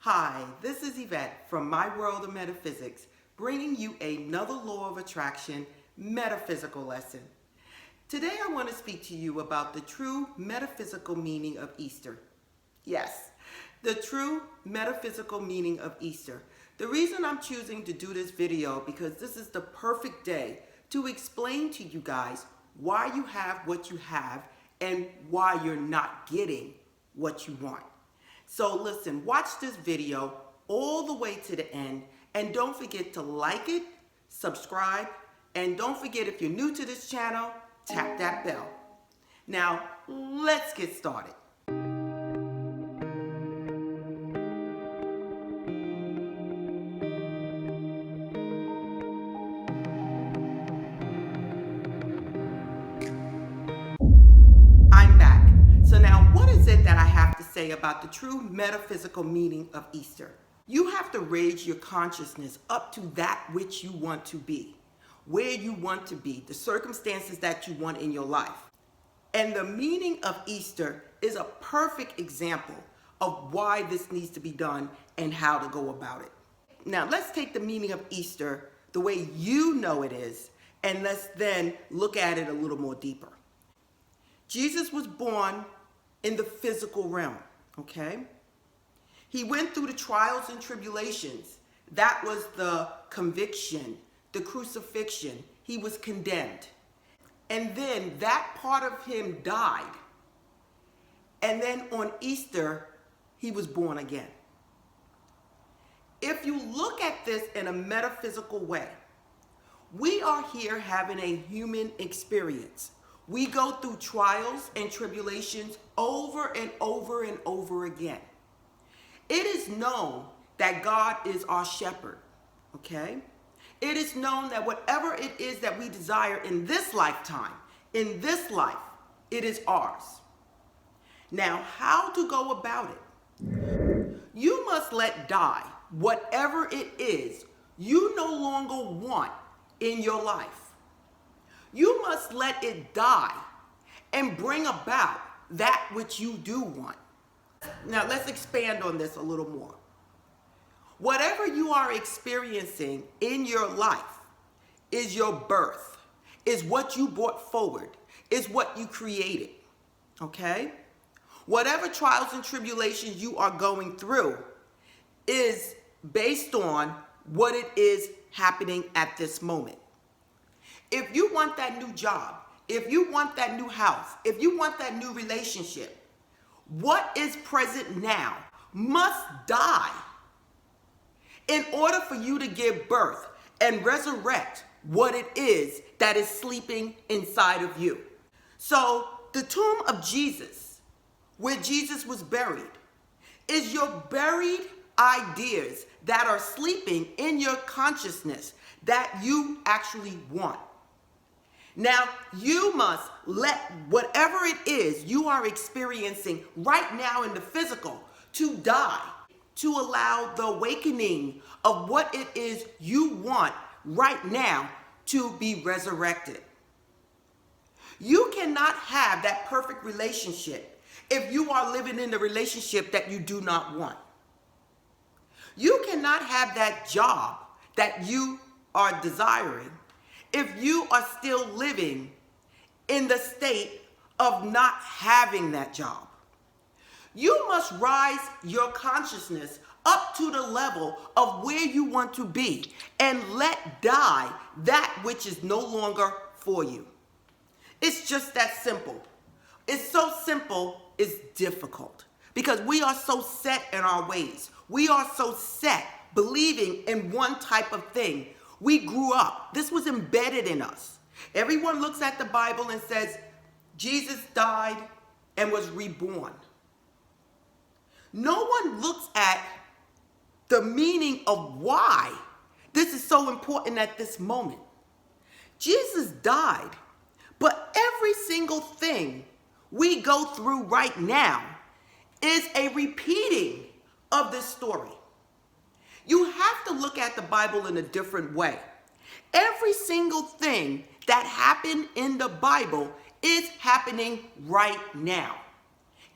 Hi, this is Yvette from my World of Metaphysics, bringing you another law of attraction metaphysical lesson. Today I want to speak to you about the true metaphysical meaning of Easter. Yes, the true metaphysical meaning of Easter. The reason I'm choosing to do this video because this is the perfect day to explain to you guys why you have what you have and why you're not getting what you want. So listen, watch this video all the way to the end, and don't forget to like it, subscribe, and don't forget, if you're new to this channel, tap that bell. Now, let's get started. I'm back. So now, what is it that I have to say about the true metaphysical meaning of Easter? You have to raise your consciousness up to that which you want to be, where you want to be, the circumstances that you want in your life. And the meaning of Easter is a perfect example of why this needs to be done and how to go about it. Now, let's take the meaning of Easter the way you know it is, and let's then look at it a little more deeper. Jesus was born in the physical realm, okay? He went through the trials and tribulations. That was the conviction, the crucifixion. He was condemned. And then that part of him died. And then on Easter, he was born again. If you look at this in a metaphysical way, we are here having a human experience. We go through trials and tribulations over and over and over again. It is known that God is our shepherd, okay? It is known that whatever it is that we desire in this lifetime, in this life, it is ours. Now, how to go about it? You must let die whatever it is you no longer want in your life. You must let it die and bring about that which you do want. Now, let's expand on this a little more. Whatever you are experiencing in your life is your birth, is what you brought forward, is what you created, okay? Whatever trials and tribulations you are going through is based on what it is happening at this moment. If you want that new job, if you want that new house, if you want that new relationship, what is present now must die in order for you to give birth and resurrect what it is that is sleeping inside of you. So the tomb of Jesus, where Jesus was buried, is your buried ideas that are sleeping in your consciousness that you actually want. Now, you must let whatever it is you are experiencing right now in the physical to die, to allow the awakening of what it is you want right now to be resurrected. You cannot have that perfect relationship if you are living in the relationship that you do not want. You cannot have that job that you are desiring if you are still living in the state of not having that job. You must rise your consciousness up to the level of where you want to be and let die that which is no longer for you. It's just that simple. It's so simple, it's difficult because we are so set in our ways. We are so set believing in one type of thing. We grew up. This was embedded in us. Everyone looks at the Bible and says, Jesus died and was reborn. No one looks at the meaning of why this is so important at this moment. Jesus died, but every single thing we go through right now is a repeating of this story. You have to look at the Bible in a different way. Every single thing that happened in the Bible is happening right now.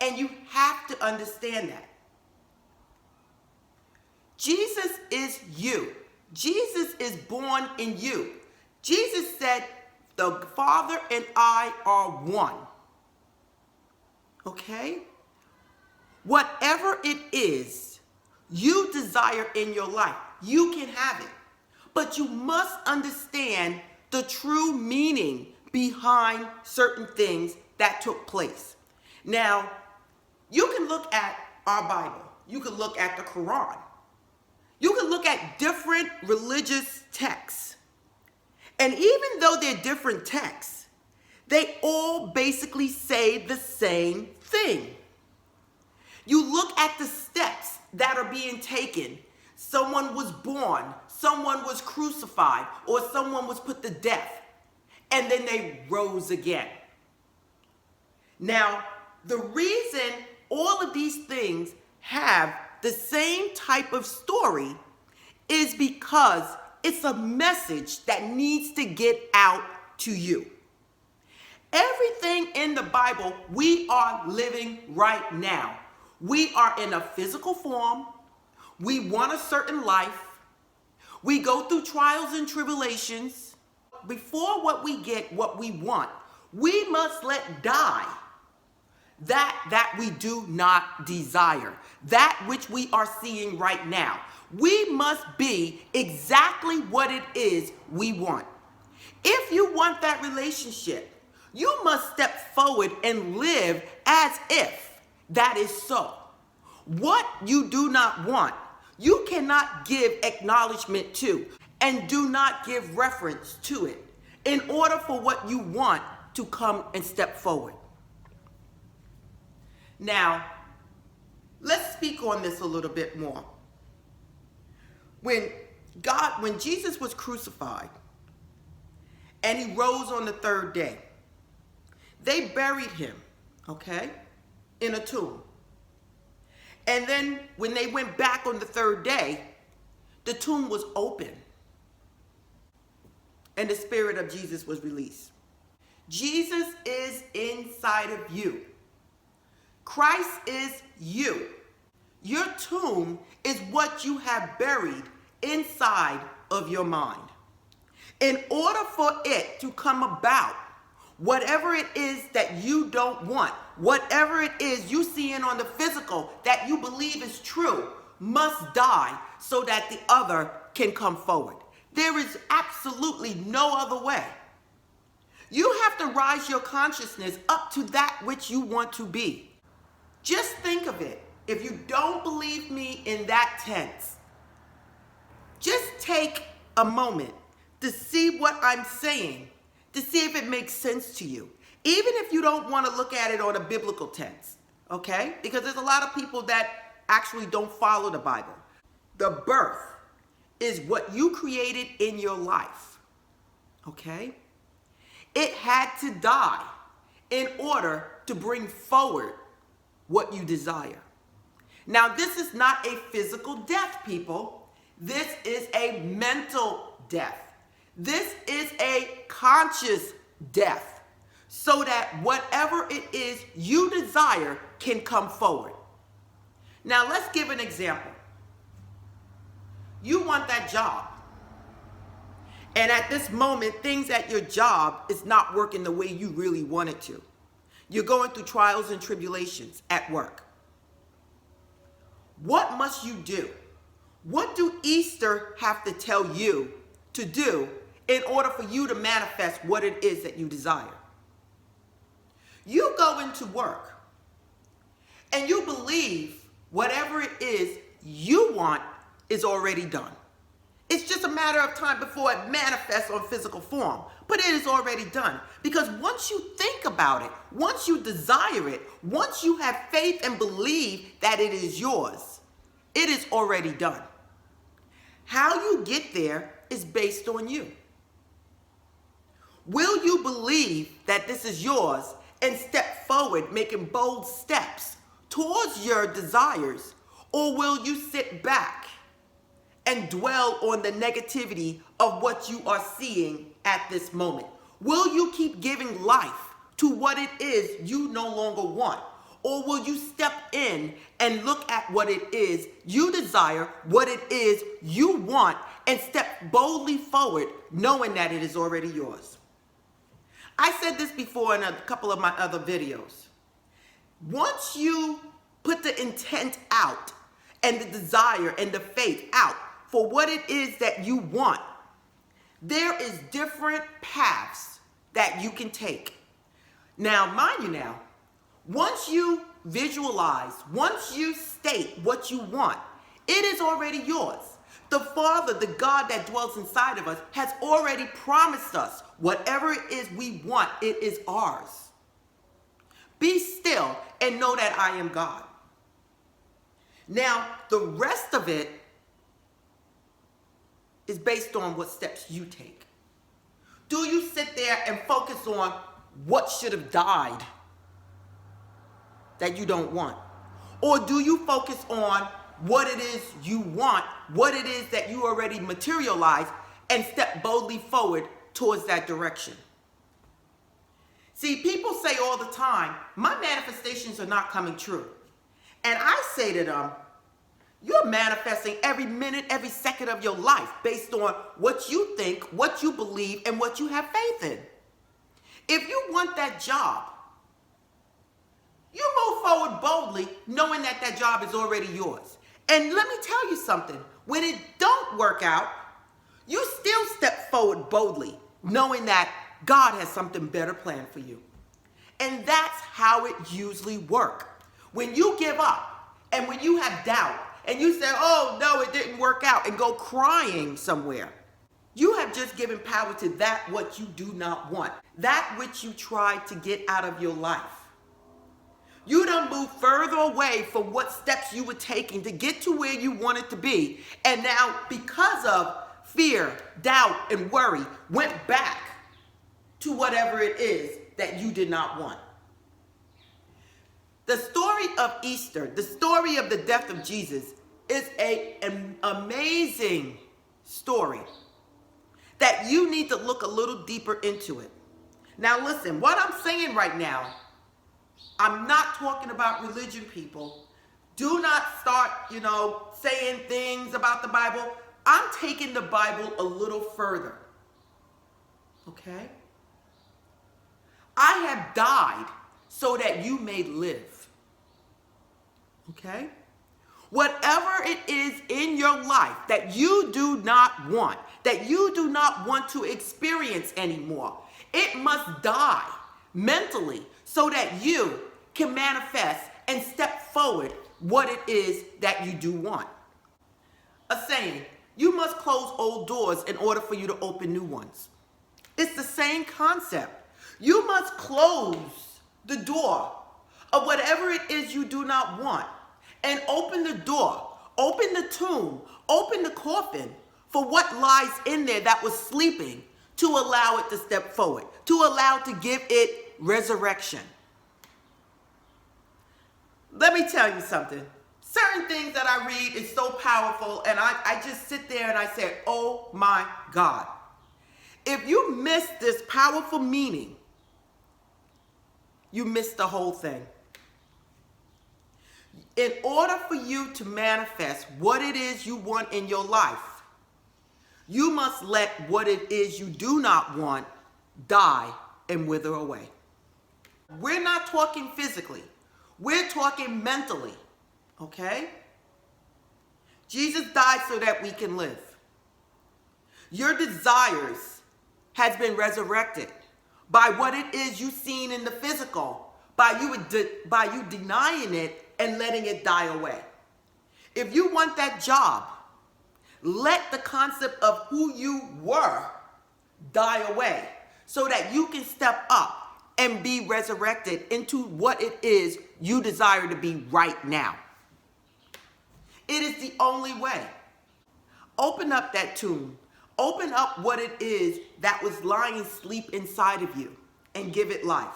And you have to understand that. Jesus is you. Jesus is born in you. Jesus said, the Father and I are one. Okay? Whatever it is you desire in your life, you can have it. But you must understand the true meaning behind certain things that took place. Now, you can look at our Bible. You can look at the Quran. You can look at different religious texts. And even though they're different texts, they all basically say the same thing. You look at the steps that are being taken. Someone was born, someone was crucified, or someone was put to death, and then they rose again. Now, the reason all of these things have the same type of story is because it's a message that needs to get out to you. Everything in the Bible, we are living right now. We are in a physical form. We want a certain life. We go through trials and tribulations. Before what we get, what we want, we must let die that we do not desire, that which we are seeing right now. We must be exactly what it is we want. If you want that relationship, you must step forward and live as if that is so. What you do not want, you cannot give acknowledgement to and do not give reference to it in order for what you want to come and step forward. Now, let's speak on this a little bit more. When Jesus was crucified and he rose on the third day, they buried him, okay, in a tomb. And then when they went back on the third day, the tomb was open and the spirit of Jesus was released. Jesus is inside of you. Christ is you. Your tomb is what you have buried inside of your mind. In order for it to come about, whatever it is that you don't want, whatever it is you seeing on the physical that you believe is true, must die so that the other can come forward. There is absolutely no other way. You have to rise your consciousness up to that which you want to be. Just think of it. If you don't believe me in that tense, just take a moment to see what I'm saying, to see if it makes sense to you. Even if you don't want to look at it on a biblical tense, okay? Because there's a lot of people that actually don't follow the Bible. The birth is what you created in your life, okay? It had to die in order to bring forward what you desire. Now, this is not a physical death, people. This is a mental death. This is a conscious death, so that whatever it is you desire can come forward. Now, let's give an example. You want that job. And at this moment, things at your job is not working the way you really want it to. You're going through trials and tribulations at work. What must you do? What do Easter have to tell you to do in order for you to manifest what it is that you desire? You go into work and you believe whatever it is you want is already done. It's just a matter of time before it manifests on physical form, but it is already done. Because once you think about it, once you desire it, once you have faith and believe that it is yours, it is already done. How you get there is based on you. Will you believe that this is yours and step forward, making bold steps towards your desires, or will you sit back and dwell on the negativity of what you are seeing at this moment? Will you keep giving life to what it is you no longer want? Or will you step in and look at what it is you desire, what it is you want, and step boldly forward knowing that it is already yours? I said this before in a couple of my other videos. Once you put the intent out and the desire and the faith out for what it is that you want, there is different paths that you can take. Now, mind you now, once you visualize, once you state what you want, it is already yours. The Father, the God that dwells inside of us, has already promised us whatever it is we want, it is ours. Be still and know that I am God. Now, the rest of it is based on what steps you take. Do you sit there and focus on what should have died that you don't want? Or do you focus on what it is you want, what it is that you already materialized, and step boldly forward towards that direction? See, people say all the time, my manifestations are not coming true. And I say to them, you're manifesting every minute, every second of your life based on what you think, what you believe, and what you have faith in. If you want that job, you move forward boldly knowing that that job is already yours. And let me tell you something, when it don't work out, you still step forward boldly knowing that God has something better planned for you. And that's how it usually works. When you give up and when you have doubt and you say, oh, no, it didn't work out, and go crying somewhere, you have just given power to that what you do not want, that which you tried to get out of your life. You done moved further away from what steps you were taking to get to where you wanted to be. And now, because of fear, doubt, and worry, went back to whatever it is that you did not want. The story of Easter, the story of the death of Jesus, is an amazing story that you need to look a little deeper into it. Now listen, what I'm saying right now, I'm not talking about religion, people. Do not start, saying things about the Bible. I'm taking the Bible a little further. Okay? I have died so that you may live. Okay? Whatever it is in your life that you do not want, that you do not want to experience anymore, it must die mentally so that you can manifest and step forward what it is that you do want. A saying, you must close old doors in order for you to open new ones. It's the same concept. You must close the door of whatever it is you do not want and open the door, open the tomb, open the coffin for what lies in there that was sleeping, to allow it to step forward, to allow to give it resurrection. Let me tell you something. Certain things that I read is so powerful, and I just sit there and I say, oh my God. If you miss this powerful meaning, you miss the whole thing. In order for you to manifest what it is you want in your life, you must let what it is you do not want die and wither away. We're not talking physically. We're talking mentally, okay? Jesus died so that we can live. Your desires has been resurrected by what it is you've seen in the physical, by you denying it and letting it die away. If you want that job, let the concept of who you were die away so that you can step up and be resurrected into what it is you desire to be right now. It is the only way. Open up that tomb. Open up what it is that was lying asleep inside of you and give it life.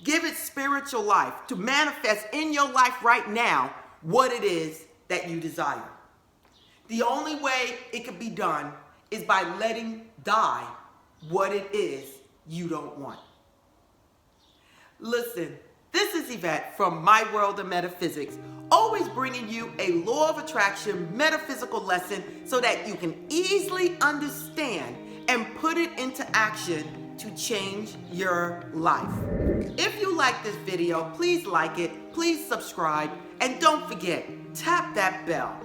Give it spiritual life to manifest in your life right now what it is that you desire. The only way it can be done is by letting die what it is you don't want. Listen, This is Yvette from My World of Metaphysics, always bringing you a law of attraction metaphysical lesson so that you can easily understand and put it into action to change your life. If you like this video, please like it, please subscribe, and don't forget, tap that bell.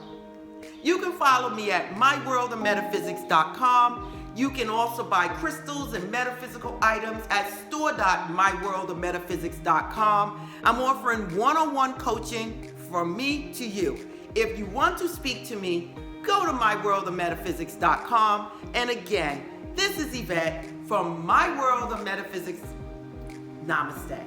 You can follow me at myworldofmetaphysics.com. You can also buy crystals and metaphysical items at store.myworldofmetaphysics.com. I'm offering one-on-one coaching from me to you. If you want to speak to me, go to myworldofmetaphysics.com. And again, this is Yvette from My World of Metaphysics. Namaste.